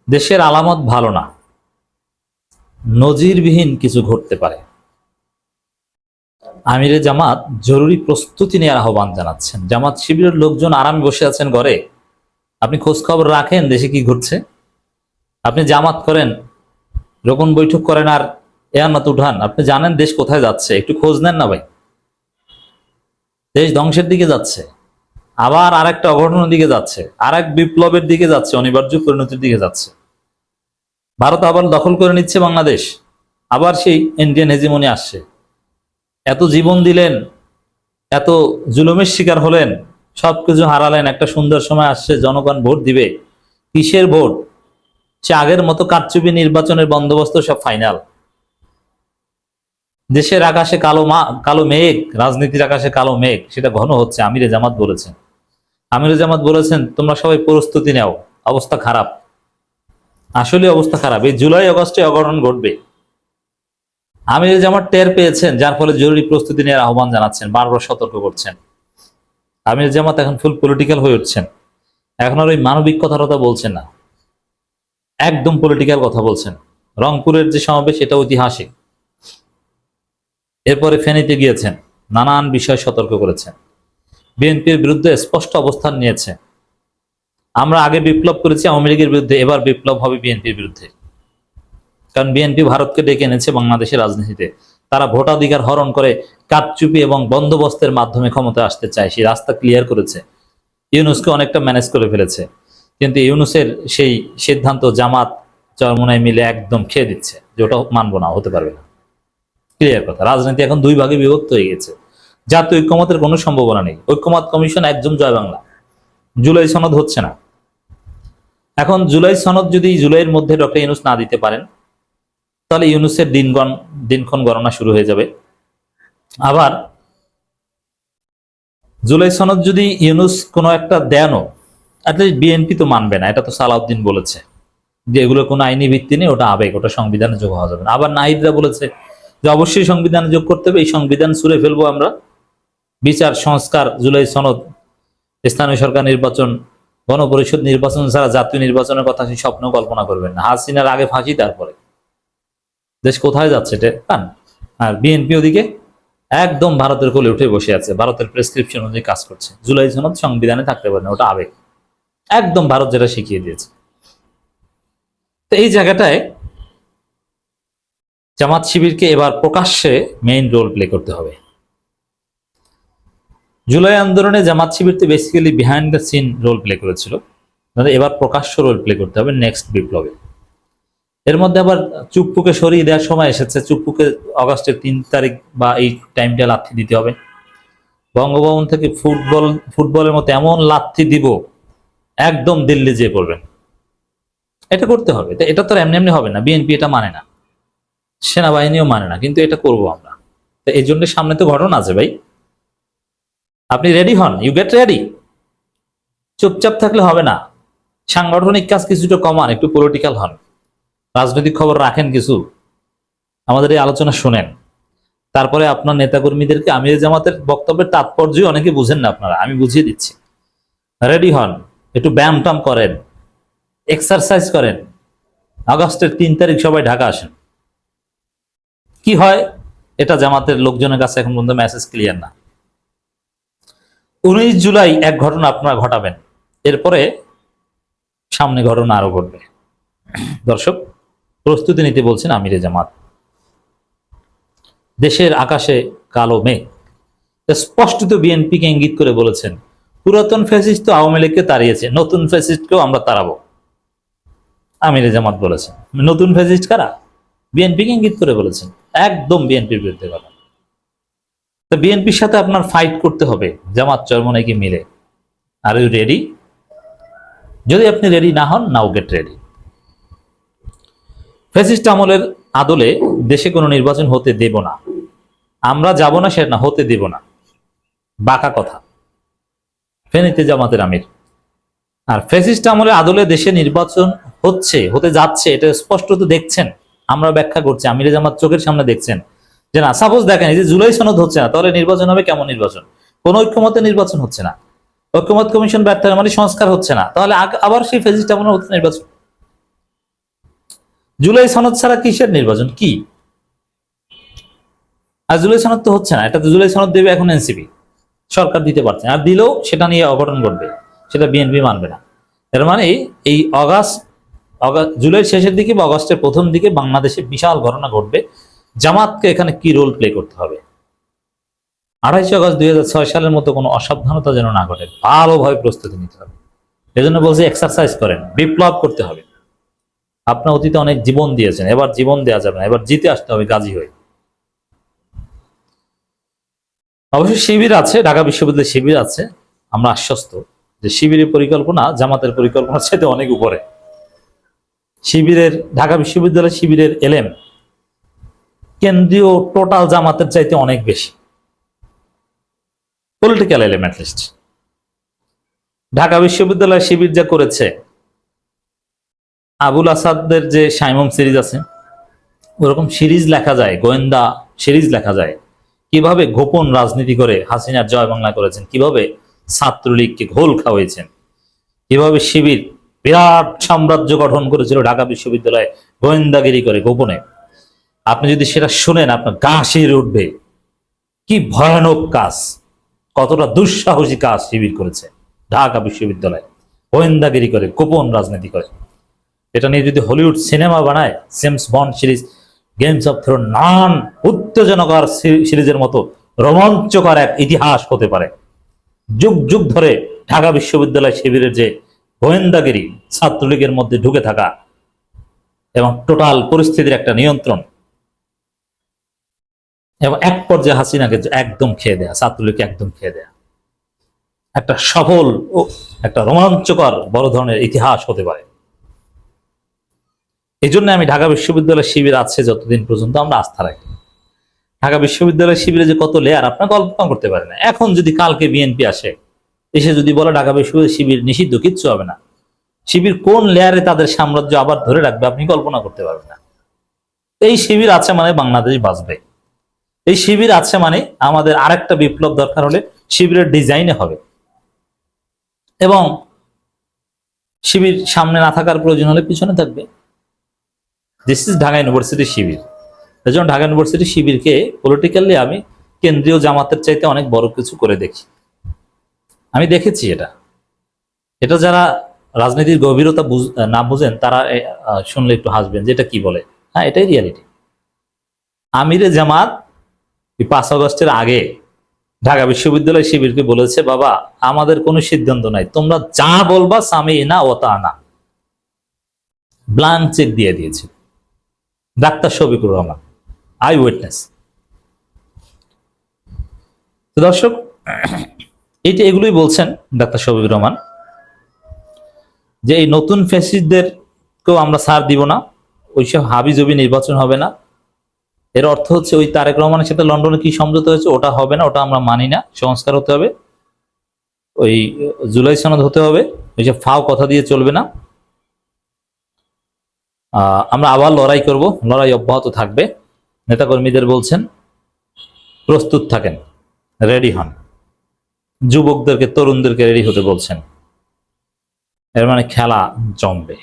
দেশের আলামত ভালো না, নজিরবিহীন কিছু ঘটতে পারে। আমিরে জামাত জরুরি প্রস্তুতি নেওয়ার আহ্বান জানাচ্ছেন। জামাত শিবিরের লোকজন আরামে বসে আছেন ঘরে, আপনি খোঁজ খবর রাখেন দেশে কি ঘটছে? আপনি জামাত করেন, গোপন বৈঠক করেন আর এয়ানত উঠান, আপনি জানেন দেশ কোথায় যাচ্ছে, একটু খোঁজ নেন না ভাই। দেশ ধ্বংসের দিকে যাচ্ছে, আবার আরেকটা অঘটনের দিকে যাচ্ছে, আরেক বিপ্লবের দিকে যাচ্ছে, অনিবার্য পরিণতির দিকে যাচ্ছে। ভারত আবার দখল করে নিচ্ছে বাংলাদেশ, আবার সেই ইন্ডিয়ান হেজিমনি আসছে। এত জীবন দিলেন, এত জুলুমের শিকার হলেন, সবকিছু হারালেন, একটা সুন্দর সময় আসছে, জনগণ ভোট দিবে। কিসের ভোট? সে আগের মতো কারচুপি নির্বাচনের বন্দোবস্ত সব ফাইনাল। দেশের আকাশে কালো মেঘ, রাজনীতির আকাশে কালো মেঘ, সেটা ঘন হচ্ছে। আমিরে জামাত বলেছেন, তোমরা সবাই প্রস্তুতি নাও, অবস্থা খারাপ। আসলে অবস্থা খারাপ, এই জুলাই আগস্টে অঘটন ঘটবে। আমিরে জামাত টের পেয়েছেন, যার ফলে জরুরি প্রস্তুতি নেওয়ার আহ্বান জানাচ্ছেন, বারবার সতর্ক করছেন। আমির জামাত এখন ফুল পলিটিক্যাল হয়ে উঠছেন, এখন আর ওই মানবিক কথাটা বলছেন না, একদম পলিটিক্যাল কথা বলছেন। রংপুরের যে সমাবেশ সেটা ঐতিহাসিক, এরপরে ফেনীতে গিয়েছেন, নানান বিষয় সতর্ক করেছেন, বিএনপির বিরুদ্ধে স্পষ্ট অবস্থান নিয়েছে। আমরা আগে বিপ্লব করেছি আওয়ামী লীগের বিরুদ্ধে, এবার বিপ্লব হবে বিএনপির বিরুদ্ধে। কারণ বিএনপি ভারতকে ডেকে এনেছে বাংলাদেশের রাজনীতিতে, তারা ভোটাধিকার হরণ করে কারচুপি এবং বন্দোবস্তের মাধ্যমে ক্ষমতায় আসতে চায়, সেই রাস্তা ক্লিয়ার করেছে। ইউনুসকে অনেকটা ম্যানেজ করে ফেলেছে, কিন্তু ইউনুসের সেই সিদ্ধান্ত জামাত চরমোনাই মিলে একদম খেয়ে দিচ্ছে যে ওটা মানবো না, হতে পারবে না। ক্লিয়ার কথা, রাজনীতি এখন দুই ভাগে বিভক্ত হয়ে গেছে। জাতীয় ঐক্যমতের কোনো সম্ভাবনা নেই, ঐক্যমত কমিশন একদম জয় বাংলা। জুলাই সনদ হচ্ছে না। এখন জুলাই সনদ যদি জুলাইয়ের মধ্যে ডক্টর ইউনুস না দিতে পারেন, তাহলে ইউনুসের দিনক্ষণ গণনা শুরু হয়ে যাবে। আবার জুলাই সনদ যদি ইউনুস কোনো একটা দেনও, অ্যাটলিস্ট বিএনপি তো মানবে না, এটা তো সালাউদ্দিন বলেছে যে এগুলো কোনো আইনি ভিত্তি নেই, ওটা আবেগ, ওটা সংবিধানে যোগ হওয়া যাবে না। আবার নাহিদরা বলেছে যে অবশ্যই সংবিধানে যোগ করতে হবে, এই সংবিধান ছুঁড়ে ফেলবো আমরা। বিচার সংস্কার, জুলাই সনদ, স্থানীয় সরকার নির্বাচন, গণপরিষদ নির্বাচন ছাড়া জাতীয় নির্বাচনের কথা সেই স্বপ্ন কল্পনা করবেন না। হাসিনার আগে ফাঁসি, তারপরে দেশ কোথায় যাচ্ছে এটা কান। আর বিএনপি ওদিকে একদম ভারতের কোলে উঠে বসে আছে, ভারতের প্রেসক্রিপশন অনুযায়ী কাজ করছে। জুলাই সনদ সংবিধানে থাকতে পারে না, ওটা আবেগ, একদম ভারত যেটা শিখিয়ে দিয়েছে। তো এই জায়গাটায় জামাত শিবিরকে এবার প্রকাশ্যে মেইন রোল প্লে করতে হবে। জুলাই আন্দোলনে জামাত শিবির তো basically behind the scene role play করেছিল, এবার প্রকাশ্য রোল প্লে করতে হবে নেক্সট বিপ্লবে। এর মধ্যে আবার চুপ্পুকে সরিয়ে দেওয়ার সময় এসেছে, চুপ্পুকে অগাস্টের 3 তারিখ বা এই টাইমটা লাথি দিতে হবে। বঙ্গভবন থেকে ফুটবলের মতো এমন লাথি দিব, একদম দিল্লি যেয়ে পড়বেন। এটা করতে হবে, এটা তো এমনি এমনি হবে না, বিএনপি এটা মানে না, সেনাবাহিনীও মানে না, কিন্তু এটা করব আমরা। তো এই জন্য সামনে তো ঘটনা আছে ভাই, আপনি রেডি হন, ইউ গেট রেডি। চুপচাপ থাকলে হবে না, সাংগঠনিক কাজ কিছুটা কমান, একটু পলিটিক্যাল হন, রাজনৈতিক খবর রাখেন কিছু, আমাদের এই আলোচনা শোনেন। তারপরে আপনার নেতাকর্মীদেরকে আমির জামাতের বক্তব্যের তাৎপর্য অনেকে বুঝেন না আপনারা, আমি বুঝিয়ে দিচ্ছি। রেডি হন, একটু ব্যায়াম টাম করেন, এক্সারসাইজ করেন। আগস্টের 3 তারিখ সবাই ঢাকা আসেন। কি হয় এটা জামাতের লোকজনের কাছে এখন পর্যন্ত মেসেজ ক্লিয়ার না। 19 জুলাই এক ঘটনা আপনারা ঘটাবেন, এরপরে সামনে ঘটনা আরো ঘটবে। দর্শক, প্রস্তুতি নিতে বলছেন আমিরে জামাত। দেশের আকাশে কালো মেঘ, স্পষ্টত বিএনপিকে ইঙ্গিত করে বলেছেন পুরাতন ফ্যাসিস্ট তো আওয়ামী লীগকে তাড়িয়েছে, নতুন ফ্যাসিস্টকেও আমরা তাড়াবো। আমিরে জামাত বলেছেন। নতুন ফ্যাসিস্ট কারা? বিএনপিকে ইঙ্গিত করে বলেছেন, একদম বিএনপির বিরুদ্ধে কথা। তো বিএনপির সাথে আপনার ফাইট করতে হবে জামাত চরমোনাইকে মিলে। Are you ready? যদি আপনি রেডি না হন, নাও গেট রেডি। ফ্যাসিস্ট আমলের আদলে দেশে কোনো নির্বাচন হতে দেব না, আমরা যাব না, সেটা না, হতে দেব না, বাঁকা কথা। ফেনীতে জামাতের আমির। আর ফ্যাসিস্ট আমলের আদলে দেশে নির্বাচন হতে যাচ্ছে, এটা স্পষ্ট তো দেখছেন, আমরা ব্যাখ্যা করছি, আমিরে জামাত চোখের সামনে দেখছেন যে না, সাপোজ দেখেন এই যে জুলাই সনদ হচ্ছে না, তাহলে নির্বাচন হবে কেমন নির্বাচন? কোন ঐক্যমতে নির্বাচন হচ্ছে না, ঐক্যমত কমিশন ব্যর্থ মানে সংস্কার হচ্ছে না, তাহলে আবার সেই ফ্যাসিস্ট আমলের নির্বাচন। জুলাই সনদ ছাড়া কিসের নির্বাচন কি? আর জুলাই সনদ তো হচ্ছে না, এটা তো জুলাই সনদ দেবে এখন এনসিপি, সরকার দিতে পারছে না। আর দিলেও সেটা নিয়ে অঘটন ঘটবে, সেটা বিএনপি মানবে না। এর মানে এই জুলাইয়ের শেষের দিকে বা অগাস্টের প্রথম দিকে বাংলাদেশে বিশাল ঘটনা ঘটবে। জামাতকে এখানে কি রোল প্লে করতে হবে? 28 আগস্ট 2006 সালের মতো কোনো অসাবধানতা যেন না ঘটে, ভালোভাবে প্রস্তুতি নিতে হবে। এজন্য বলছি এক্সারসাইজ করেন, বিপ্লব করতে হবে। আপনার অতীতে অনেক জীবন দিয়েছেন, এবার জীবন দেওয়া যাবে না, এবার জিতে আসতে হবে গাজী হয়ে। অবশ্যই শিবির আছে, ঢাকা বিশ্ববিদ্যালয়ের শিবির আছে। আমরা আশ্বস্ত যে শিবিরের পরিকল্পনা জামাতের পরিকল্পনার চাইতে অনেক উপরে। ঢাকা বিশ্ববিদ্যালয়ের শিবিরের এলএম কেন্দ্রীয় টোটাল জামাতের চাইতে অনেক বেশি পলিটিক্যাল এলিমেন্ট লিস্ট। ঢাকা বিশ্ববিদ্যালয় শিবির যা করেছে, আবুল আসাদের যে সাইমম সিরিজ আছে, ওরকম সিরিজ লেখা যায়, গোয়েন্দা সিরিজ লেখা যায়, কিভাবে গোপন রাজনীতি করে হাসিনার জয় বাংলা করেছেন, কিভাবে ছাত্রলীগকে ঘোল খাওয়াইছেন, কিভাবে শিবির বিরাট সাম্রাজ্য গঠন করেছিল ঢাকা বিশ্ববিদ্যালয়ে গোয়েন্দাগিরি করে গোপনে। আপনি যদি সেটা শুনেন আপনার গা শির উঠবে। কি ভয়ানক কাজ, কতটা দুঃসাহসী কাজ শিবির করেছে ঢাকা বিশ্ববিদ্যালয়ে, গোয়েন্দাগিরি করে গোপন রাজনীতি করে। এটা নিয়ে যদি হলিউড সিনেমা বানায়, James Bond series, games of throne, নানান উত্তেজনকর সিরিজের মতো রোমাঞ্চকর এক ইতিহাস হতে পারে। যুগ যুগ ধরে ঢাকা বিশ্ববিদ্যালয় শিবিরের যে গোয়েন্দাগিরি, ছাত্রলীগের মধ্যে ঢুকে থাকা এবং টোটাল পরিস্থিতির একটা নিয়ন্ত্রণ, এবং এক পর্যায়ে হাসিনাকে একদম খেয়ে দেয়া, ছাত্রলীগকে একদম খেয়ে দেয়া, একটা সফল ও একটা রোমাঞ্চকর বড় ধরনের ইতিহাস হতে পারে। এই জন্য আমি ঢাকা বিশ্ববিদ্যালয় শিবির আছে যতদিন পর্যন্ত আমরা আস্থা রাখি। ঢাকা বিশ্ববিদ্যালয় শিবিরে যে কত লেয়ার আপনার কল্পনা করতে পারেন না। এখন যদি কালকে বিএনপি আসে, এসে যদি বলে ঢাকা বিশ্ববিদ্যালয় শিবির নিষিদ্ধ, কিচ্ছু হবে না। শিবির কোন লেয়ারে তাদের সাম্রাজ্য আবার ধরে রাখবে আপনি কল্পনা করতে পারবেন না। এই শিবির আছে মানে বাংলাদেশ বাঁচবে। এই শিবির আছে মানে আমাদের আরেকটা বিপ্লব দরকার হলে শিবিরের ডিজাইনে হবে, এবং শিবির সামনে না থাকার প্রয়োজন হলে পিছনে থাকবে। দিস ইজ ঢাকা ইউনিভার্সিটি শিবির। এই জন্য ঢাকা ইউনিভার্সিটি শিবিরকে পলিটিক্যালি আমি কেন্দ্রীয় জামাতের চাইতে অনেক বড় কিছু করে দেখি। আমি দেখেছি এটা যারা রাজনীতির গভীরতা না বুঝেন তারা শুনলে একটু হাসবেন, যে এটা কি বলে। হ্যাঁ, এটাই রিয়ালিটি। আমিরে জামাত 5 আগস্টের আগে ঢাকা বিশ্ববিদ্যালয় শিবিরকে বলেছে, বাবা আমাদের কোনো সিদ্ধান্ত নাই, তোমরা যা বলবা সামিনা ওয়া তাআনা, ব্ল্যাঙ্ক চেক দিয়ে দিয়েছে doctor Shafiqur Rahman, I witness. তো দর্শক, এগুলোই বলছেন ডাক্তার শফিকুর রহমান, যে এই নতুন ফ্যাসিস্টদেরকেও আমরা ছাড় দিব না, ওইসব হাবিজবি নির্বাচন হবে না। এর অর্থ হচ্ছে ওই তারেক রহমানের সাথে লন্ডনে কি সমঝোতা হয়েছে ওটা হবে না, ওটা আমরা মানি না। সংস্কার হতে হবে, ওই জুলাই সনদ হতে হবে, ওইসব ফাও কথা দিয়ে চলবে না। আমরা আবার লড়াই করব, লড়াই অব্যাহত থাকবে। নেতাকর্মীদের বলছেন প্রস্তুত থাকেন, রেডি হন। যুবকদেরকে, তরুণদেরকে রেডি হতে বলছেন। এর মানে খেলা জমবে।